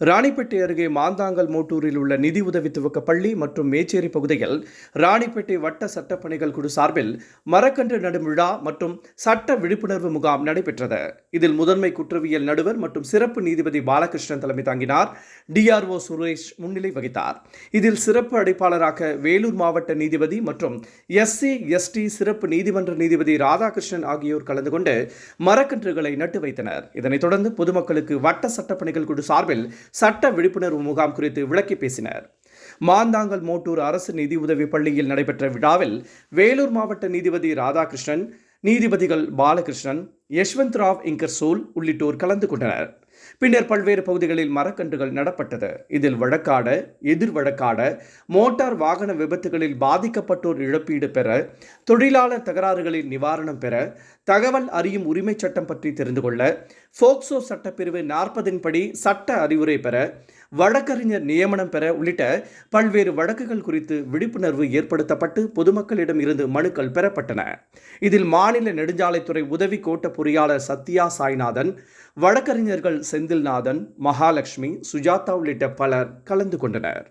ராணிப்பேட்டை அருகே மாந்தாங்கல் மோட்டூரில் உள்ள நிதி உதவி துவக்க பள்ளி மற்றும் மேச்சேரி பகுதியில் ராணிப்பேட்டை வட்ட சட்டப்பணிகள் குழு சார்பில் மரக்கன்று நடும் விழா மற்றும் சட்ட விழிப்புணர்வு முகாம் நடைபெற்றது. இதில் முதன்மை குற்றவியல் நடுவர் மற்றும் சிறப்பு நீதிபதி பாலகிருஷ்ணன் தலைமை தாங்கினார். டிஆர்ஓ சுரேஷ் முன்னிலை வகித்தார். இதில் சிறப்பு அழைப்பாளராக வேலூர் மாவட்ட நீதிபதி மற்றும் எஸ்சி எஸ்டி சிறப்பு நீதிமன்ற நீதிபதி ராதாகிருஷ்ணன் ஆகியோர் கலந்து கொண்டு மரக்கன்றுகளை நட்டு வைத்தனர். இதனைத் தொடர்ந்து பொதுமக்களுக்கு வட்ட சட்டப்பணிகள் குழு சார்பில் சட்ட விழிப்புணர்வு முகாம் குறித்து விளக்கி பேசினர். மாந்தாங்கல் மோட்டூர் அரசு நிதி உதவி பள்ளியில் நடைபெற்ற விழாவில் வேலூர் மாவட்ட நீதிபதி ராதாகிருஷ்ணன், நீதிபதிகள் பாலகிருஷ்ணன், யஷ்வந்த் ராவ் இங்கர்சோல் உள்ளிட்டோர் கலந்து கொண்டனர். பின்னர் பல்வேறு பகுதிகளில் மரக்கன்றுகள் நடப்பட்டது. இதில் வழக்காட, எதிர் வழக்காட, மோட்டார் வாகன விபத்துகளில் பாதிக்கப்பட்டோர் இழப்பீடு பெற, தொழிலாளர் தகராறுகளில் நிவாரணம் பெற, தகவல் அறியும் உரிமை சட்டம் பற்றி தெரிந்து கொள்ள, போக்சோ சட்டப்பிரிவு 40 படி சட்ட அறிவுரை பெற, வழக்கறிஞர் நியமனம் பெற உள்ளிட்ட பல்வேறு வழக்குகள் குறித்து விழிப்புணர்வு ஏற்படுத்தப்பட்டு பொதுமக்களிடம் இருந்து மனுக்கள் பெறப்பட்டன. இதில் மாநில நெடுஞ்சாலைத்துறை உதவி கோட்ட பொறியாளர் சத்யா சாய்நாதன், வழக்கறிஞர்கள் செந்தில்நாதன், மகாலட்சுமி, சுஜாதா உள்ளிட்ட பலர் கலந்து கொண்டனர்.